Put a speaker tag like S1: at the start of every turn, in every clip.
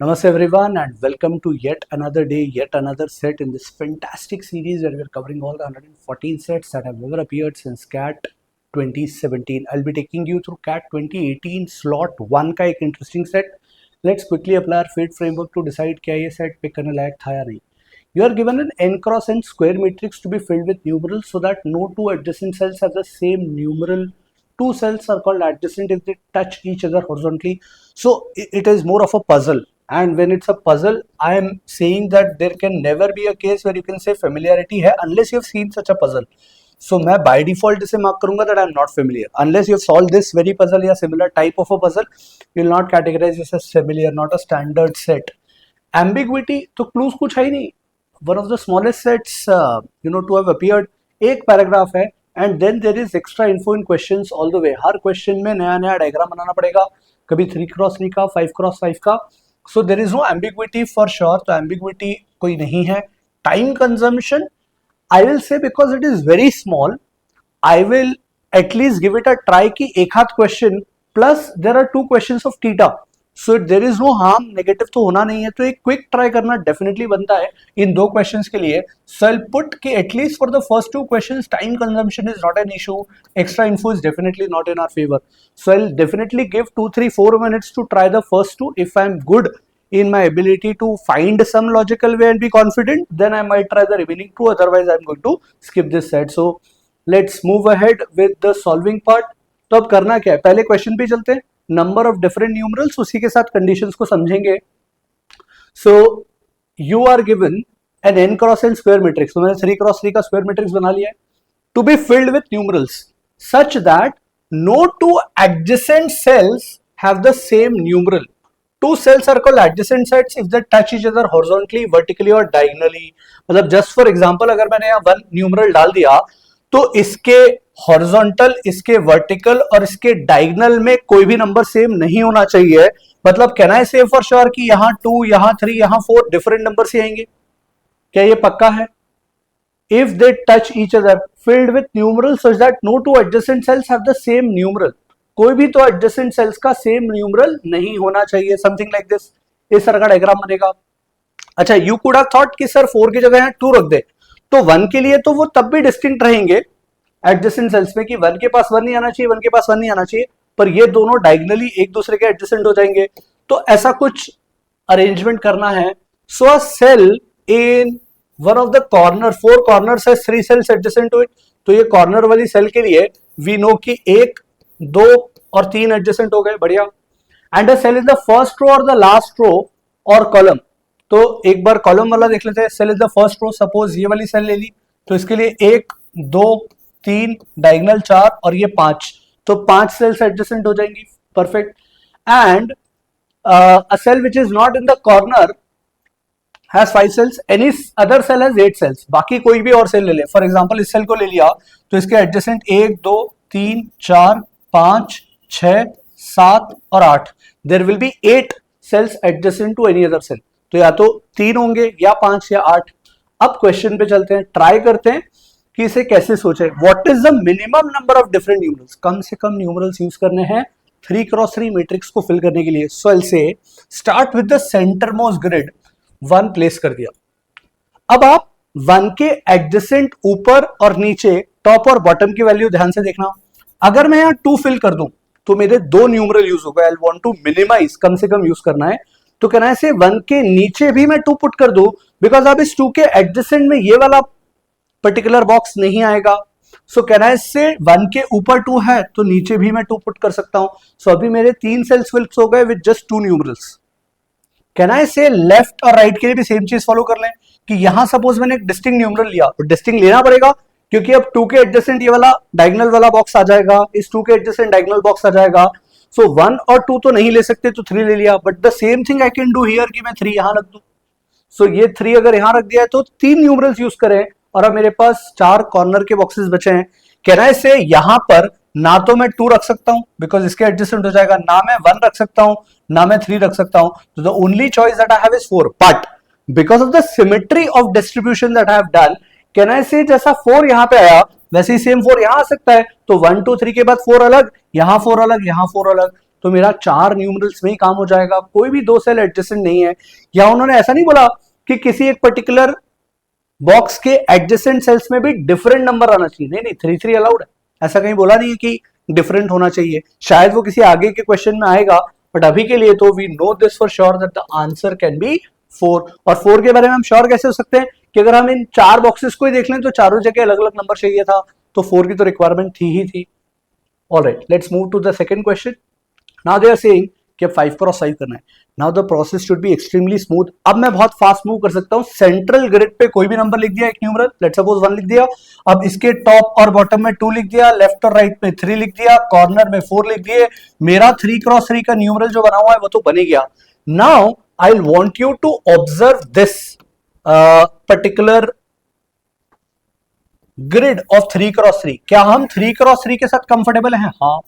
S1: Namaste everyone and welcome to yet another day, yet another set in this fantastic series where we are covering all the 114 sets that have ever appeared since CAT 2017. I'll be taking you through CAT 2018 slot 1 का एक interesting set. Let's quickly apply our fate framework to decide क्या ये set pick करने लायक था या नहीं. You are given an n cross n square matrix to be filled with numerals so that no two adjacent cells have the same numeral. Two cells are called adjacent if they touch each other horizontally. So it is more of a puzzle. And when it's a puzzle, I am saying that there can never be a case where you can say familiarity है unless you have seen such a puzzle. So मैं by default इसे mark करूँगा that I am not familiar. Unless you have solved this very puzzle या similar type of a puzzle, you will not categorize this as familiar, not a standard set. Ambiguity तो clues कुछ है ही नहीं. One of the smallest sets to have appeared. एक paragraph है and then there is extra info in questions all the way. Her question में नया नया diagram बनाना पड़ेगा. कभी 3x3 का 5x5 का. So there is no ambiguity for sure. तो ambiguity कोई नहीं है. Time consumption, I will say because it is very small, I will at least give it a try कि एक हाथ question plus there are two questions of theta. So there is no harm. Negative तो होना नहीं है. तो एक quick try करना definitely बनता है इन दो questions के लिए. So I'll put कि at least for the first two questions time consumption is not an issue. Extra info is definitely not in our favor. So I'll definitely give 2, 3, 4 minutes to try the first two. If I'm good in my ability to find some logical way and be confident, then I might try the remaining two. Otherwise I'm going to skip this set. So let's move ahead with the solving part. तो अब करना क्या है, पहले question पे चलते हैं. Number of different numerals, उसी के साथ कंडीशंस को समझेंगे. So you are given an n cross n square matrix. तो मैंने 3x3 का स्क्वायर मैट्रिक्स बना लिया है. To be filled with numerals such that no two adjacent cells have the same numeral. Two cells are called adjacent sets if they touch each other horizontally, vertically or diagonally. मतलब just for example अगर मैंने यहाँ one numeral डाल दिया तो इसके horizontal, इसके vertical और इसके डायगोनल में कोई भी नंबर सेम नहीं होना चाहिए. मतलब कैन आई से फॉर श्योर कि यहाँ 2, यहाँ 3, यहाँ 4 डिफरेंट नंबर से आएंगे? क्या ये पक्का है? If they touch each other filled with numeral such that no two adjacent cells have the same numeral. कोई भी तो एडजेसेंट सेल्स का सेम न्यूमरल नहीं होना चाहिए. Something like this. इस तरह का डायग्राम बनेगा. अच्छा, यू कुड हैव थॉट कि सर 4 की जगह 2 रख दे, तो 1 के लिए तो वो तब भी डिस्टिंक्ट रहेंगे एडजेसेंट सेल्स में कि 1 के पास 1 नहीं आना चाहिए, 1 के पास 1 नहीं आना चाहिए, पर ये दोनों डायगोनली एक दूसरे के एडजेसेंट हो जाएंगे. तो ऐसा कुछ अरेंजमेंट करना है. So a cell in one of the corner, 4 corners है, 3 सेल्स एडजेसेंट टू इट. तो ये कॉर्नर वाली सेल के लिए वी नो कि 1, 2 और 3 एडजेसेंट हो गए. बढ़िया. And a cell is the first row और द लास्ट रो और कॉलम. तो एक बार कॉलम वाला देख लेते हैं. Cell is the first row. Suppose ये वाली सेल ले ली तो इसके लिए 1, 2, 3 डायगोनल 4 और ये 5. तो 5 सेल्स एडजेसेंट हो जाएंगी. Perfect. And a cell which is not in the corner has 5 cells. Any other cell has 8 cells. बाकी कोई भी और सेल ले ले. फॉर एग्जाम्पल इस सेल को ले लिया तो इसके एडजेसेंट 1, 2, 3, 4, 5, 6, 7 और 8. There will be 8 cells adjacent to any other cell. तो या तो 3 होंगे या 5 या 8. अब क्वेश्चन पे चलते हैं. ट्राई करते हैं कि इसे कैसे सोचे. What is the minimum number of different numerals. कम से कम न्यूमरल्स यूज करने हैं 3x3 मैट्रिक्स को फिल करने के लिए. So I will say start with the centre most grid. 1 place कर दिया. अब आप 1 के एडजेसेंट ऊपर और नीचे, टॉप और बॉटम की वैल्यू ध्यान से देखना. अगर मैं यहाँ 2 फिल कर दूं तो मेरे 2 न्यूमरल यूज हो गए. आई वांट टू मिनिमाइज, कम से कम यूज करना है. तो कहना है से 1 के नीचे भी मैं 2 पुट कर दूं बिकॉज अब इस 2 के एडजेसेंट में ये वाला पर्टिकुलर बॉक्स नहीं आएगा. सो कहना है से 1 के ऊपर 2 है तो नीचे भी मैं 2 पुट कर सकता हूं. सो अभी मेरे 3 सेल्स फिल हो गए with just 2 numerals. Can I से लेफ्ट और राइट के लिए भी सेम चीज फॉलो कर लें कि यहां सपोज मैंने एक डिस्टिंक्ट न्यूमरल लिया तो डिस्टिंक्ट लेना पड़ेगा क्योंकि अब 2 के एडजेसेंट ये वाला डायगोनल वाला बॉक्स आ जाएगा, इस 2 के एडजेसेंट डायगोनल बॉक्स आ जाएगा. सो 1 और 2 तो नहीं ले सकते तो 3 ले लिया. But the same thing I can do here कि मैं 3 यहां रख दूं. सो ये 3 अगर यहां रख दिया है तो 3 न्यूमरल्स यूज करें और अब मेरे पास 4 कॉर्नर के बॉक्सेस बचे हैं. कैन आई से यहां पर ना तो मैं 2 रख सकता हूं बिकॉज इसके एडजेसेंट हो जाएगा, ना मैं 1 रख सकता हूं, ना मैं 3 रख सकता हूं. तो the only choice that I have is 4. But because of the symmetry of distribution that I have done, can I से जैसा 4 यहां पे आया वैसे ही सेम 4 यहां आ सकता है. तो 1, 2, 3 के बाद 4 अलग, यहां 4 अलग, यहां 4 अलग. तो मेरा 4 न्यूमरल्स में ही काम हो जाएगा, कोई भी 2 सेल एडजेसेंट नहीं है। या उन्होंने ऐसा नहीं बोला कि किसी एक पर्टिकुलर बॉक्स के एडजेसेंट सेल्स में भी डिफरेंट नंबर आना चाहिए, नहीं नहीं 3 3 अलाउड है, ऐसा कहीं बोला नहीं है कि डिफरेंट होना चाहिए। शायद वो किसी आगे के क्वेश्चन में आएगा, बट अभी के लिए तो we know this for sure that the answer can be 4। और 4 के बारे में हम श्योर कैसे हो सकते हैं कि अगर हम इन 4 बॉक्सेस को ही देख लें तो चारों जगह अलग अलग नंबर चाहिए था, तो 4 की तो रिक्वायरमेंट थी ही थी। Alright, let's move to the second question. Now they are saying कि 5 क्रॉस 5 करना है। Now the process should be extremely smooth. अब मैं बहुत फास्ट मूव कर सकता हूं। सेंट्रल ग्रिड पे कोई भी नंबर लिख दिया, एक न्यूमरल, लेट्स सपोज 1 लिख दिया। अब इसके टॉप और बॉटम में 2 लिख दिया, लेफ्ट और राइट में 3 लिख दिया, कॉर्नर में 4 लिख दिए। मेरा 3 क्रॉस 3 का न्यूमरल जो बना हुआ है वो तो बन ही गया। Now I will want you to observe this particular grid of 3 cross 3। क्या हम 3 क्रॉस 3 के साथ कंफर्टेबल हैं? हाँ।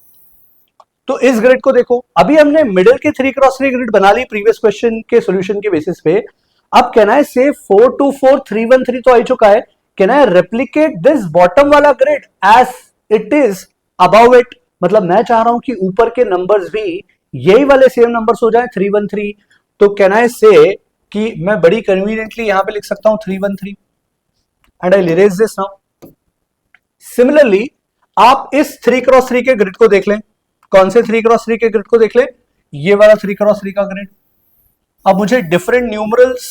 S1: तो इस ग्रिड को देखो, अभी हमने मिडिल के 3 क्रॉस 3 ग्रिड बना ली प्रीवियस क्वेश्चन के सॉल्यूशन के बेसिस पे। अब कैन आई से 4 2 4 3 1 3 तो आ चुका है। Can I replicate this bottom वाला grid as it is above it? मतलब मैं चाह रहा हूं कि ऊपर के नंबर्स भी यही वाले सेम नंबर्स हो जाए 3 1 3। तो कैन आई से कि मैं बड़ी कन्वीनियंटली यहां पे लिख सकता हूं 3 1 3 and I erase this now. Similarly आप इस 3 क्रॉस 3 के ग्रिड को देख लें। कौन से 3 क्रॉस 3 के ग्रिड को देख ले? ये वाला 3 क्रॉस 3 का ग्रिड। अब मुझे डिफरेंट न्यूमरल्स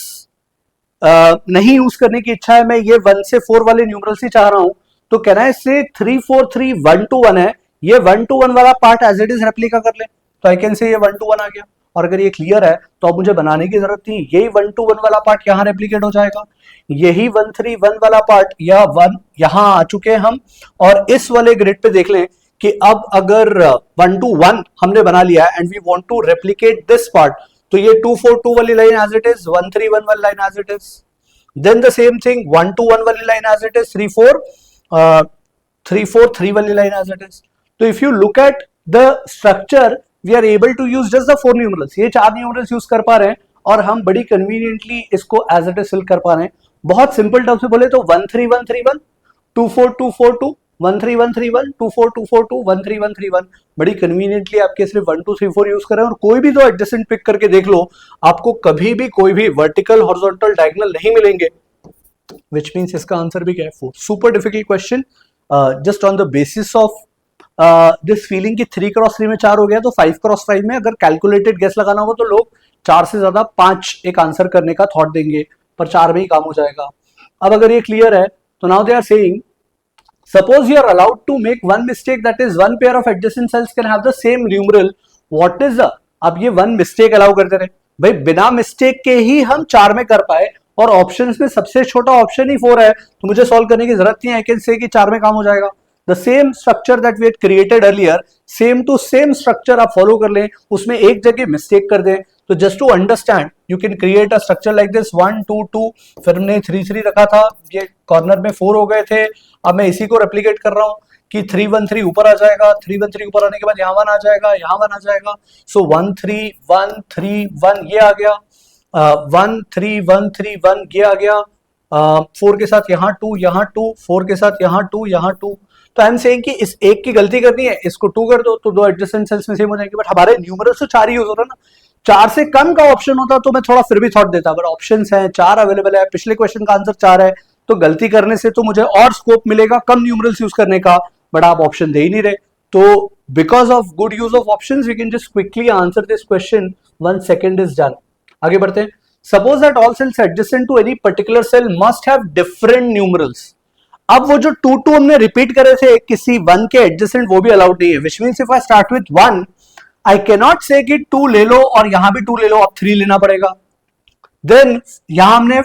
S1: नहीं यूज करने की इच्छा है, मैं ये 1 से 4 वाले न्यूमरल्स ही चाह रहा हूं। तो कहना है से 3 4 3 1 2 1 है, ये 1 2 1 वाला part as it is replica कर ले, तो आई कैन से ये 1 2 1 आ गया। और अगर ये क्लियर है तो अब मुझे बनाने की जरूरत नहीं, यही 1 2 1 वाला पार्ट यहां रेप्लिकेट हो जाएगा। यही 1 3 1 वाला पार्ट या 1 यहां आ चुके हैं हम। और इस वाले ग्रिड पे देख लें कि अब अगर 1 2 1 हमने बना लिया है and we want to replicate this part, तो ये 2 4 2 वाली लाइन एज इट इज, 1 3 1 वाली line as it is, then the same thing 1 2 1 वाली लाइन एज इट इज, 3 4 3 वाली लाइन एज इट इज। तो if you look at the structure we are able to use just the 4 numerals. ये 4 numerals use कर पा रहे हैं और हम बड़ी कन्वीनियंटली इसको एज इट इज फिल कर पा रहे हैं। बहुत सिंपल टर्म से बोले तो 1 3 1 3 1 2 4 2 4 2 1 3 1 3 1 2 4 2 4 2 1 3 1 3 1। बड़ी कन्वीनियंटली आपके सिर्फ 1 2 3 4 यूज कर रहे हैं और कोई भी दो एडजेसेंट पिक करके देख लो, आपको कभी भी कोई भी वर्टिकल हॉरिजॉन्टल डायगोनल नहीं मिलेंगे, विच मींस इसका आंसर भी क्या है 4। Super difficult question, just on the basis of this feeling कि 3 क्रॉस 3 में 4 हो गया, तो 5 क्रॉस 5 में अगर कैलकुलेटेड गेस लगाना होगा तो लोग 4 से ज्यादा 5 एक आंसर करने का थॉट देंगे, पर 4 में ही काम हो जाएगा। अब अगर ये क्लियर है तो now they are saying suppose you are allowed to make one mistake, that is one pair of adjacent cells can have the same numeral. What is the, अब ये one mistake allow करते रहे भाई, बिना mistake के ही हम 4 में कर पाए और ऑप्शंस में सबसे छोटा ऑप्शन ही 4 है, तो मुझे सॉल्व करने की जरूरत नहीं है, आई कैन से कि 4 में काम हो जाएगा। The same structure that we had created earlier, same to same structure आप फॉलो कर लें, उसमें एक जगह मिस्टेक कर दें। तो just to understand you can create a structure like this 1 2 2, फिर हमने 3 3 रखा था, ये कॉर्नर में 4 हो गए थे। अब मैं इसी को रेप्लिकेट कर रहा हूं कि 3 1 3 ऊपर आ जाएगा, 3 1 3 ऊपर आने के बाद यहाँ 1 आ जाएगा, यहाँ 1 आ जाएगा। सो 1 3 1 3 1 ये आ गया, 1 3 1 3 1 ये आ गया, 4 के साथ यहाँ 2 यहाँ 2, 4 के साथ यहाँ 2 यहाँ 2। तो आई एम सेइंग कि इस एक की गलती करनी है, इसको 2 कर दो तो दो एडजेसेंट सेल्स में सेम हो जाएंगे। बट हमारे न्यूमरल्स तो 4 ही यूज हो रहा है ना, 4 से कम का ऑप्शन होता तो मैं थोड़ा फिर भी थॉट देता, बट ऑप्शंस हैं 4 अवेलेबल है, पिछले क्वेश्चन का आंसर 4 है, तो गलती करने से तो मुझे और स्कोप मिलेगा कम न्यूमरल्स यूज करने का, बट आप ऑप्शन दे ही नहीं रहे। तो because of good use of options we can just quickly answer this question, 1 second is done. आगे बढ़ते हैं। Suppose that all cells adjacent to any particular cell must have different numerals. अब वो जो 2 2 हमने रिपीट करे थे किसी 1 के एडजेसेंट, वो भी अलाउड नहीं है, which means if I start with 1 I can not से कि 2 ले लो और यहां भी 2 ले लो, अब 3 लेना पड़ेगा। देन यहां हमने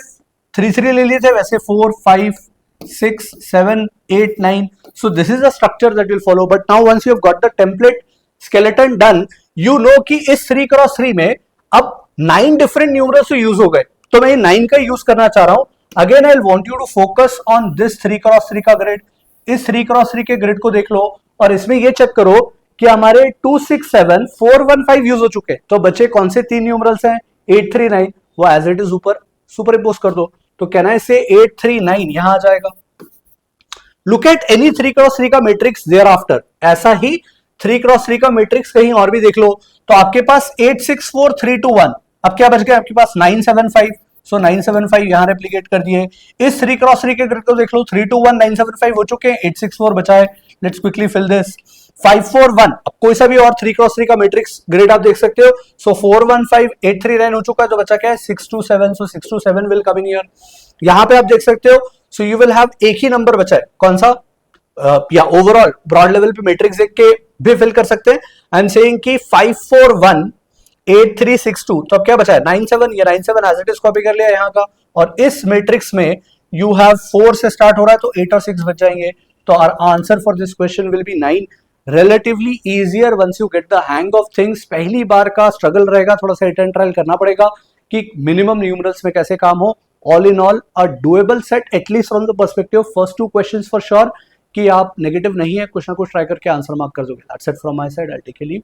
S1: 3 3 ले लिए थे, वैसे 4 5 6 7 8 9। so this is the structure that will follow, but now once you have got the template skeleton done, you know कि इस 3 क्रॉस 3 में अब 9 डिफरेंट न्यूमरल्स यूज हो गए, तो मैं ये 9 का यूज करना चाह रहा हूं। Again I want you to focus on this 3 cross 3 का ग्रिड। इस 3 क्रॉस 3 के ग्रिड को देख लो और इसमें ये चेक करो कि हमारे 2 6 7 4 1 5 यूज हो चुके, तो बचे कौन से 3 न्यूमरल्स हैं 8 3 9, वो एज इट इज ऊपर सुपर इम्पोज कर दो, तो कैन आई से 8 3 9 यहां आ जाएगा। लुक एट एनी 3 क्रॉस 3 का मैट्रिक्स देयर आफ्टर, ऐसा ही 3x3 का मैट्रिक्स कहीं और भी देख लो तो आपके पास 8 6 4 3 2 1, अब क्या बच गया आपके पास 975, सो 975 यहां रेप्लीकेट कर दिए। इस 3x3 के ग्रिड को देख लो 3 2 1 975 हो चुके हैं, 8 6 4 बचा है, लेट्स क्विकली फिल दिस 5 4 1। अब कोई सा भी और 3x3 का मैट्रिक्स ग्रिड आप देख सकते हो, सो 4 1 5 8 3 9 हो चुका है, तो बचा क्या है 6 2 7, सो 6 2 7 विल कम इन हियर। यहां पे आप देख सकते हो, सो यू विल हैव एक ही नंबर बचा है, कौन सा, या ओवरऑल ब्रॉड लेवल पे मैट्रिक्स देख के भी फिल कर सकते हैं। आई एम सेइंग कि 5 4 1 8 3 6 2, तो अब क्या बचा है 9 7, ये 9 7 एज इट इज कॉपी कर लिया यहाँ का, और इस मैट्रिक्स में यू हैव 4 से स्टार्ट हो रहा है तो 8 और 6 बच जाएंगे, तो our answer for this question will be 9। Relatively easier once you get the hang of things, पहली बार का स्ट्रगल रहेगा, थोड़ा सा हिट एंड ट्रायल करना पड़ेगा कि मिनिमम न्यूमरल्स में कैसे काम हो। All in all a doable set at least from the perspective first 2 questions for sure, कि आप नेगेटिव नहीं है, कुछ ना कुछ ट्राई करके आंसर मार्क कर दोगे। That's it from my side, I take a leave.